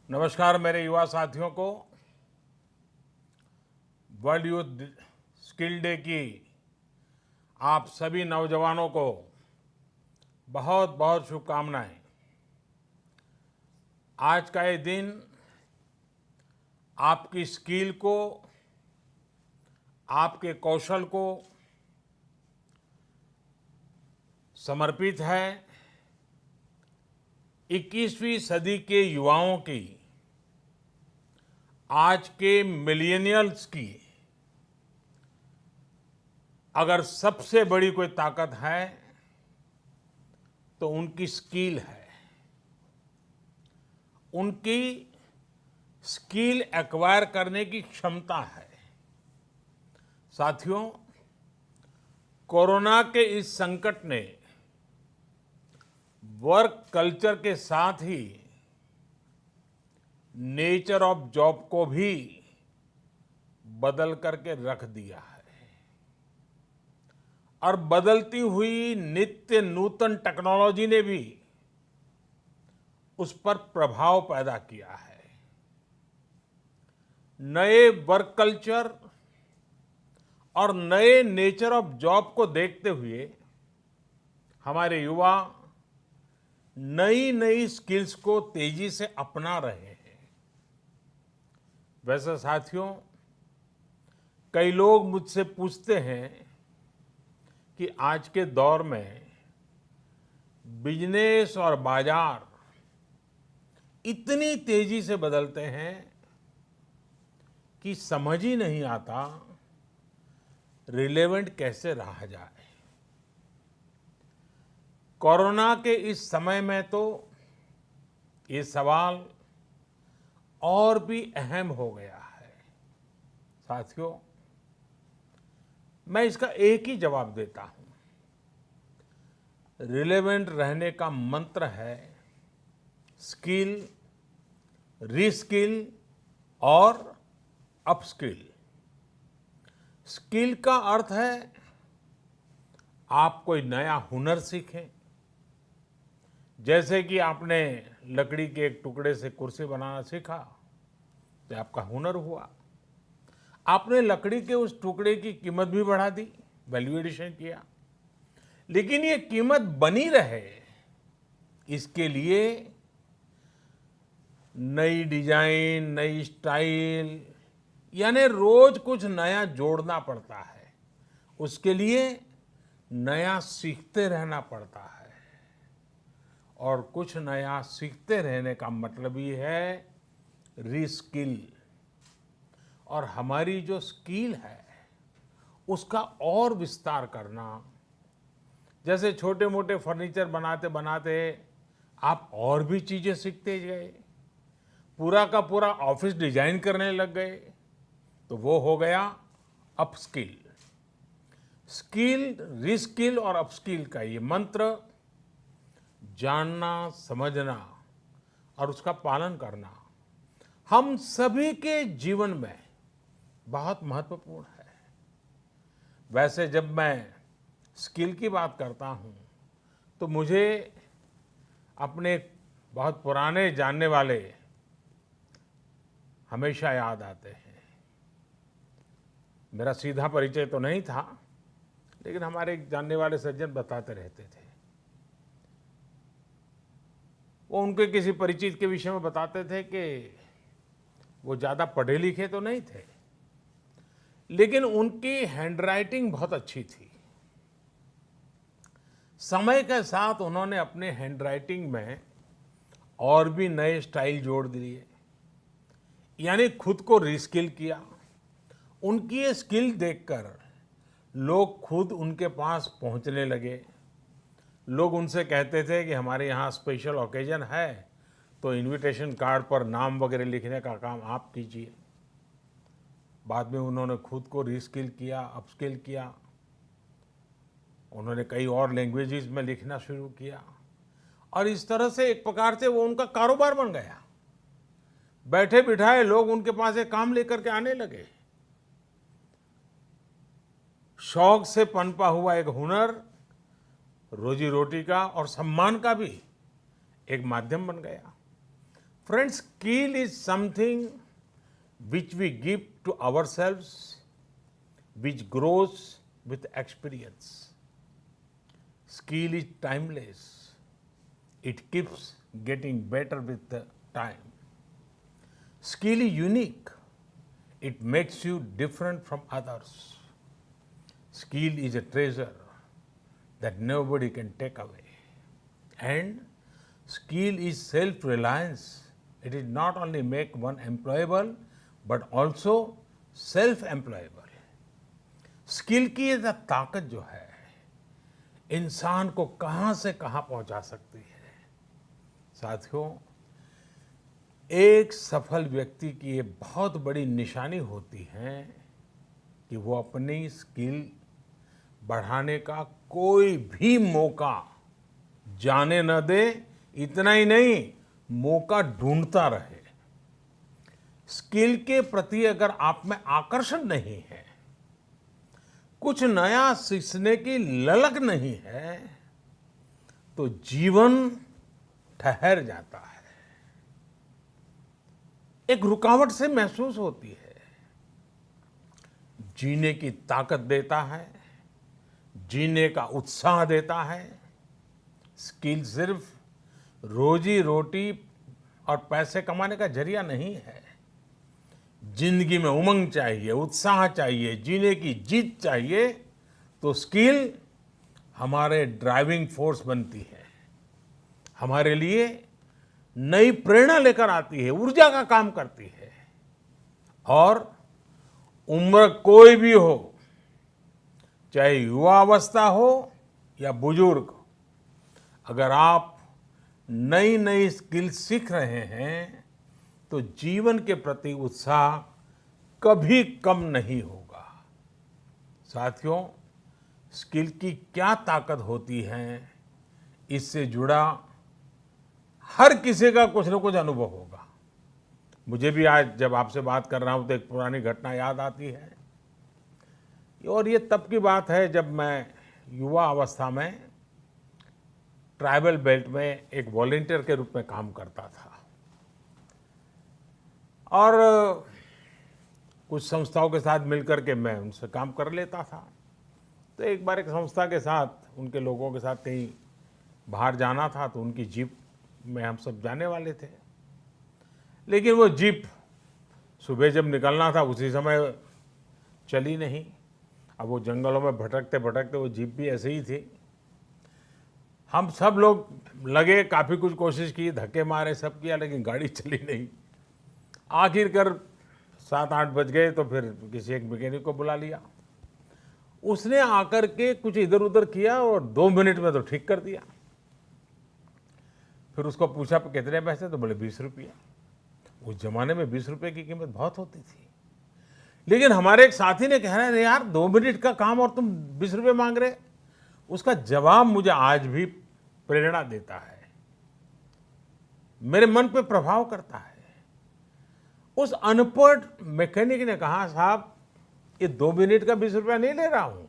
नमस्कार मेरे युवा साथियों को। वर्ल्ड यूथ स्किल डे की आप सभी नौजवानों को बहुत बहुत शुभकामनाएं। आज का ये दिन आपकी स्किल को, आपके कौशल को समर्पित है। 21वीं सदी के युवाओं की, आज के मिलेनियल्स की अगर सबसे बड़ी कोई ताकत है तो उनकी स्किल है। उनकी स्किल एक्वायर करने की क्षमता है। साथियों, कोरोना के इस संकट ने वर्क कल्चर के साथ ही नेचर ऑफ जॉब को भी बदल करके रख दिया है और बदलती हुई नित्य नूतन टेक्नोलॉजी ने भी उस पर प्रभाव पैदा किया है। नए वर्क कल्चर और नए नेचर ऑफ जॉब को देखते हुए हमारे युवा नई नई स्किल्स को तेजी से अपना रहे हैं। वैसे साथियों, कई लोग मुझसे पूछते हैं कि आज के दौर में बिजनेस और बाजार इतनी तेजी से बदलते हैं कि समझ ही नहीं आता रिलेवेंट कैसे रहा जाए। कोरोना के इस समय में तो ये सवाल और भी अहम हो गया है। साथियों, मैं इसका एक ही जवाब देता हूं। रिलेवेंट रहने का मंत्र है स्किल, रीस्किल और अपस्किल। स्किल का अर्थ है आप कोई नया हुनर सीखें। जैसे कि आपने लकड़ी के एक टुकड़े से कुर्सी बनाना सीखा तो आपका हुनर हुआ। आपने लकड़ी के उस टुकड़े की कीमत भी बढ़ा दी, वैल्यू एडिशन किया। लेकिन ये कीमत बनी रहे, इसके लिए नई डिजाइन, नई स्टाइल, यानी रोज कुछ नया जोड़ना पड़ता है। उसके लिए नया सीखते रहना पड़ता है। और कुछ नया सीखते रहने का मतलब ही है रीस्किल। और हमारी जो स्किल है उसका और विस्तार करना। जैसे छोटे मोटे फर्नीचर बनाते बनाते आप और भी चीजें सीखते गए, पूरा का पूरा ऑफिस डिजाइन करने लग गए, तो वो हो गया अपस्किल। स्किल, रीस्किल और अपस्किल का ये मंत्र जानना, समझना और उसका पालन करना हम सभी के जीवन में बहुत महत्वपूर्ण है। वैसे जब मैं स्किल की बात करता हूं तो मुझे अपने बहुत पुराने जानने वाले हमेशा याद आते हैं। मेरा सीधा परिचय तो नहीं था, लेकिन हमारे एक जानने वाले सज्जन बताते रहते थे। वो उनके किसी परिचित के विषय में बताते थे कि वो ज़्यादा पढ़े लिखे तो नहीं थे, लेकिन उनकी हैंडराइटिंग बहुत अच्छी थी। समय के साथ उन्होंने अपने हैंडराइटिंग में और भी नए स्टाइल जोड़ दिए, यानी खुद को रीस्किल किया। उनकी ये स्किल देखकर लोग खुद उनके पास पहुंचने लगे। लोग उनसे कहते थे कि हमारे यहाँ स्पेशल ओकेजन है तो इनविटेशन कार्ड पर नाम वगैरह लिखने का काम आप कीजिए। बाद में उन्होंने खुद को रीस्किल किया, अपस्किल किया। उन्होंने कई और लैंग्वेजेस में लिखना शुरू किया और इस तरह से एक प्रकार से वो उनका कारोबार बन गया। बैठे बिठाए लोग उनके पास एक काम लेकर के आने लगे। शौक से पनपा हुआ एक हुनर रोजी रोटी का और सम्मान का भी एक माध्यम बन गया। Friends, skill is something which we give to ourselves, which grows with experience. Skill is timeless. It keeps getting better with the time. Skill is unique. It makes you different from others. Skill is a treasure that nobody can take away. And skill is self-reliance. It is not only make one employable, but also self-employable. Skill की ये ताकत जो है इंसान को कहां से कहां पहुंचा सकती है। साथियों, एक सफल व्यक्ति की ये बहुत बड़ी निशानी होती है कि वो अपनी स्किल बढ़ाने का कोई भी मौका जाने न दे। इतना ही नहीं, मौका ढूंढता रहे। स्किल के प्रति अगर आप में आकर्षण नहीं है, कुछ नया सीखने की ललक नहीं है, तो जीवन ठहर जाता है, एक रुकावट से महसूस होती है। जीने की ताकत देता है, जीने का उत्साह देता है। स्किल सिर्फ रोजी रोटी और पैसे कमाने का जरिया नहीं है। जिंदगी में उमंग चाहिए, उत्साह चाहिए, जीने की जीत चाहिए, तो स्किल हमारे ड्राइविंग फोर्स बनती है, हमारे लिए नई प्रेरणा लेकर आती है, ऊर्जा का काम करती है। और उम्र कोई भी हो, चाहे युवा अवस्था हो या बुजुर्ग, अगर आप नई नई स्किल सीख रहे हैं तो जीवन के प्रति उत्साह कभी कम नहीं होगा। साथियों, स्किल की क्या ताकत होती है, इससे जुड़ा हर किसी का कुछ न कुछ अनुभव होगा। मुझे भी आज जब आपसे बात कर रहा हूं तो एक पुरानी घटना याद आती है। और ये तब की बात है जब मैं युवा अवस्था में ट्राइबल बेल्ट में एक वॉलंटियर के रूप में काम करता था। और कुछ संस्थाओं के साथ मिलकर के मैं उनसे काम कर लेता था। तो एक बार एक संस्था के साथ, उनके लोगों के साथ कहीं बाहर जाना था, तो उनकी जीप में हम सब जाने वाले थे। लेकिन वो जीप सुबह जब निकलना था उसी समय चली नहीं। अब वो जंगलों में भटकते भटकते वो जीप भी ऐसे ही थी। हम सब लोग लगे, काफ़ी कुछ कोशिश की, धक्के मारे, सब किया, लेकिन गाड़ी चली नहीं। आखिरकार 7-8 बज गए तो फिर किसी एक मैकेनिक को बुला लिया। उसने आकर के कुछ इधर उधर किया और 2 मिनट में तो ठीक कर दिया। फिर उसको पूछा कितने पैसे, तो बोले 20 रुपये। उस जमाने में 20 रुपये की कीमत बहुत होती थी। लेकिन हमारे एक साथी ने कह रहा है, यार 2 मिनट का काम और तुम 20 रुपये मांग रहे। उसका जवाब मुझे आज भी प्रेरणा देता है, मेरे मन पे प्रभाव करता है। उस अनपढ़ मैकेनिक ने कहा, साहब ये 2 मिनट का 20 रुपया नहीं ले रहा हूं।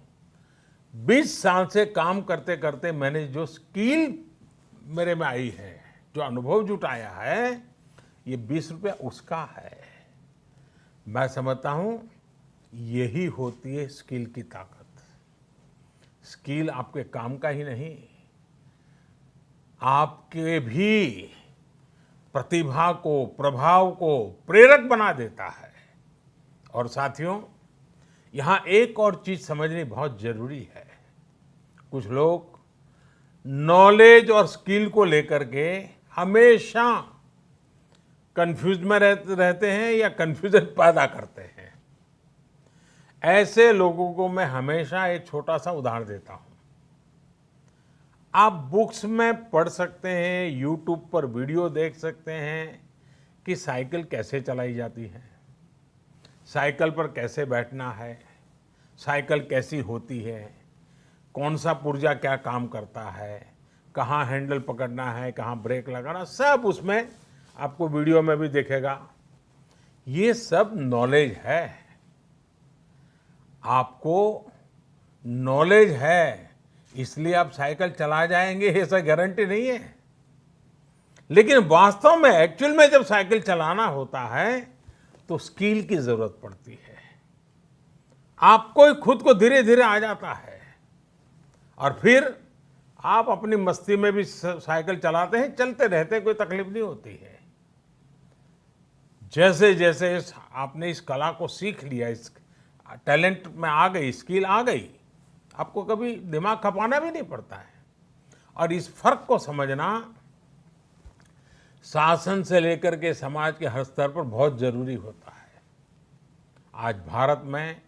20 साल से काम करते करते मैंने जो स्किल मेरे में आई है, जो अनुभव जुटाया है, ये 20 रुपया उसका है। मैं समझता हूं यही होती है स्किल की ताकत। स्किल आपके काम का ही नहीं, आपके भी प्रतिभा को, प्रभाव को प्रेरक बना देता है। और साथियों, यहां एक और चीज समझनी बहुत जरूरी है। कुछ लोग नॉलेज और स्किल को लेकर के हमेशा कंफ्यूज में रहते हैं या कंफ्यूजन पैदा करते हैं। ऐसे लोगों को मैं हमेशा एक छोटा सा उदाहरण देता हूं। आप बुक्स में पढ़ सकते हैं, यूट्यूब पर वीडियो देख सकते हैं कि साइकिल कैसे चलाई जाती है, साइकिल पर कैसे बैठना है, साइकिल कैसी होती है, कौन सा पुर्जा क्या काम करता है, कहाँ हैंडल पकड़ना है, कहाँ ब्रेक लगाना, सब उसमें आपको वीडियो में भी दिखेगा। ये सब नॉलेज है। आपको नॉलेज है इसलिए आप साइकिल चला जाएंगे, ऐसा गारंटी नहीं है। लेकिन वास्तव में एक्चुअल में जब साइकिल चलाना होता है तो स्किल की जरूरत पड़ती है। आपको ही खुद को धीरे धीरे आ जाता है और फिर आप अपनी मस्ती में भी साइकिल चलाते हैं, चलते रहते हैं, कोई तकलीफ नहीं होती है। जैसे जैसे आपने इस कला को सीख लिया, इस टैलेंट में आ गई, स्किल आ गई, आपको कभी दिमाग खपाना भी नहीं पड़ता है। और इस फर्क को समझना शासन से लेकर के समाज के हर स्तर पर बहुत जरूरी होता है। आज भारत में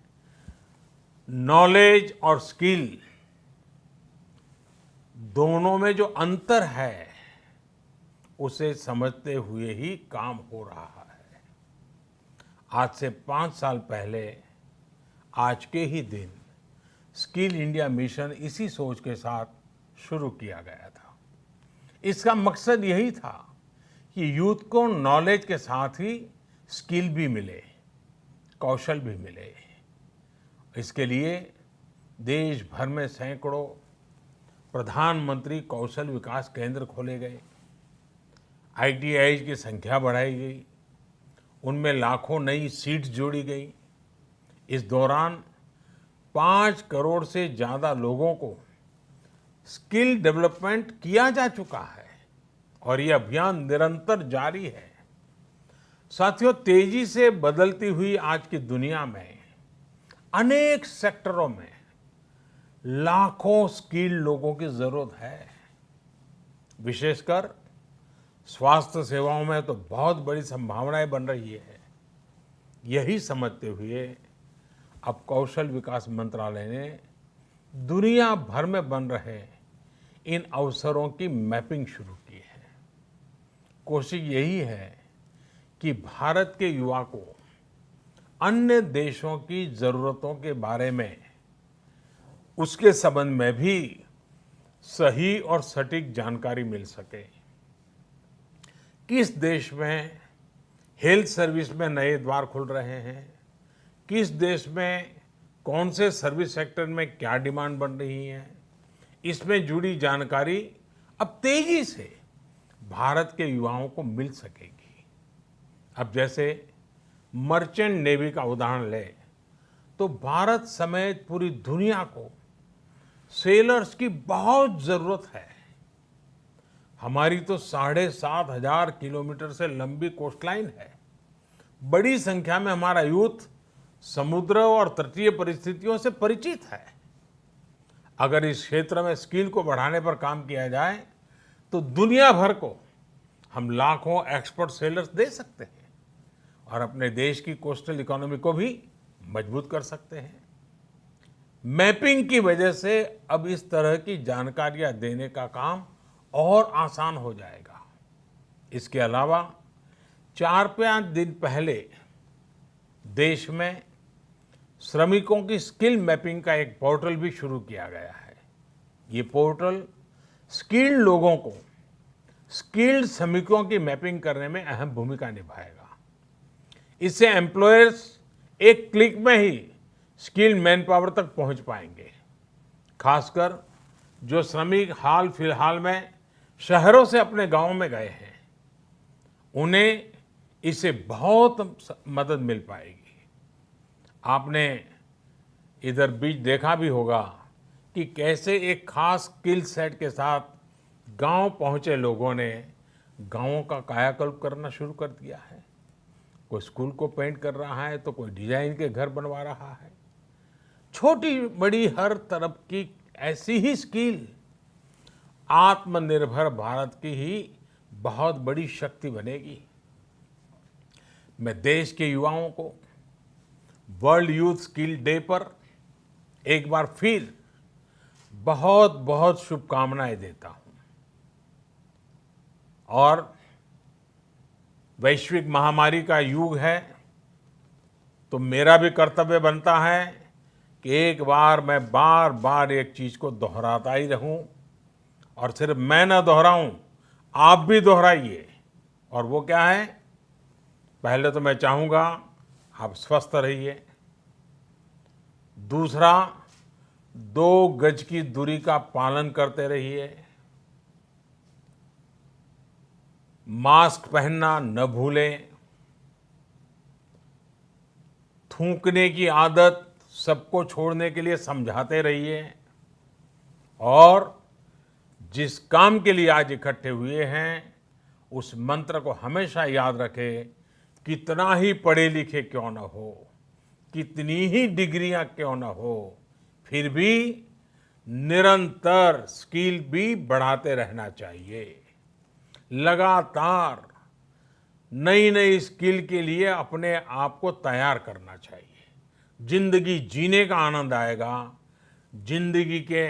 नॉलेज और स्किल दोनों में जो अंतर है उसे समझते हुए ही काम हो रहा है। आज से 5 साल पहले आज के ही दिन स्किल इंडिया मिशन इसी सोच के साथ शुरू किया गया था। इसका मकसद यही था कि यूथ को नॉलेज के साथ ही स्किल भी मिले, कौशल भी मिले। इसके लिए देश भर में सैकड़ों प्रधानमंत्री कौशल विकास केंद्र खोले गए, आईटीआई की संख्या बढ़ाई गई, उनमें लाखों नई सीट्स जोड़ी गई। इस दौरान 5 करोड़ से ज्यादा लोगों को स्किल डेवलपमेंट किया जा चुका है और ये अभियान निरंतर जारी है। साथियों, तेजी से बदलती हुई आज की दुनिया में अनेक सेक्टरों में लाखों स्किल्ड लोगों की जरूरत है। विशेषकर स्वास्थ्य सेवाओं में तो बहुत बड़ी संभावनाएं बन रही है। यही समझते हुए अब कौशल विकास मंत्रालय ने दुनिया भर में बन रहे इन अवसरों की मैपिंग शुरू की है। कोशिश यही है कि भारत के युवा को अन्य देशों की जरूरतों के बारे में, उसके संबंध में भी सही और सटीक जानकारी मिल सके। किस देश में हेल्थ सर्विस में नए द्वार खुल रहे हैं, किस देश में कौन से सर्विस सेक्टर में क्या डिमांड बन रही है, इसमें जुड़ी जानकारी अब तेजी से भारत के युवाओं को मिल सकेगी। अब जैसे मर्चेंट नेवी का उदाहरण ले तो भारत समेत पूरी दुनिया को सेलर्स की बहुत जरूरत है। हमारी तो 7,500 किलोमीटर से लंबी कोस्टलाइन है। बड़ी संख्या में हमारा यूथ समुद्र और तटीय परिस्थितियों से परिचित है। अगर इस क्षेत्र में स्किल को बढ़ाने पर काम किया जाए तो दुनिया भर को हम लाखों एक्सपर्ट सेलर्स दे सकते हैं और अपने देश की कोस्टल इकोनॉमी को भी मजबूत कर सकते हैं। मैपिंग की वजह से अब इस तरह की जानकारियां देने का काम और आसान हो जाएगा। इसके अलावा 4-5 दिन पहले देश में श्रमिकों की स्किल मैपिंग का एक पोर्टल भी शुरू किया गया है। ये पोर्टल स्किल्ड लोगों को स्किल्ड श्रमिकों की मैपिंग करने में अहम भूमिका निभाएगा। इससे एम्प्लॉयर्स एक क्लिक में ही स्किल्ड मैन पावर तक पहुंच पाएंगे। खासकर जो श्रमिक हाल फिलहाल में शहरों से अपने गांव में गए हैं, उन्हें इससे बहुत मदद मिल पाएगी। आपने इधर बीच देखा भी होगा कि कैसे एक खास स्किल सेट के साथ गांव पहुंचे लोगों ने गांवों का कायाकल्प करना शुरू कर दिया है। कोई स्कूल को पेंट कर रहा है तो कोई डिजाइन के घर बनवा रहा है। छोटी बड़ी हर तरफ की ऐसी ही स्किल आत्मनिर्भर भारत की ही बहुत बड़ी शक्ति बनेगी। मैं देश के युवाओं को वर्ल्ड यूथ स्किल डे पर एक बार फिर बहुत बहुत शुभकामनाएं देता हूं और वैश्विक महामारी का युग है तो मेरा भी कर्तव्य बनता है कि एक बार मैं बार बार एक चीज को दोहराता ही रहूं और सिर्फ मैं ना दोहराऊं, आप भी दोहराइए। और वो क्या है? पहले तो मैं चाहूंगा आप स्वस्थ रहिए। दूसरा, 2 गज की दूरी का पालन करते रहिए। मास्क पहनना न भूलें, थूकने की आदत सबको छोड़ने के लिए समझाते रहिए और जिस काम के लिए आज इकट्ठे हुए हैं उस मंत्र को हमेशा याद रखें। कितना ही पढ़े लिखे क्यों न हो, कितनी ही डिग्रियां क्यों न हो, फिर भी निरंतर स्किल भी बढ़ाते रहना चाहिए। लगातार नई नई स्किल के लिए अपने आप को तैयार करना चाहिए। जिंदगी जीने का आनंद आएगा, जिंदगी के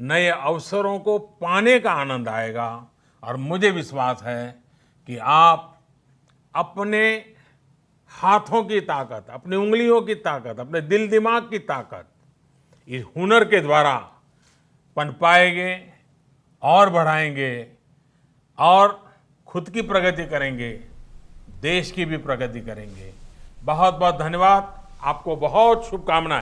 नए अवसरों को पाने का आनंद आएगा और मुझे विश्वास है कि आप अपने हाथों की ताकत, अपनी उंगलियों की ताकत, अपने दिल दिमाग की ताकत इस हुनर के द्वारा पनपाएंगे और बढ़ाएंगे और खुद की प्रगति करेंगे, देश की भी प्रगति करेंगे। बहुत बहुत धन्यवाद। आपको बहुत शुभकामनाएं।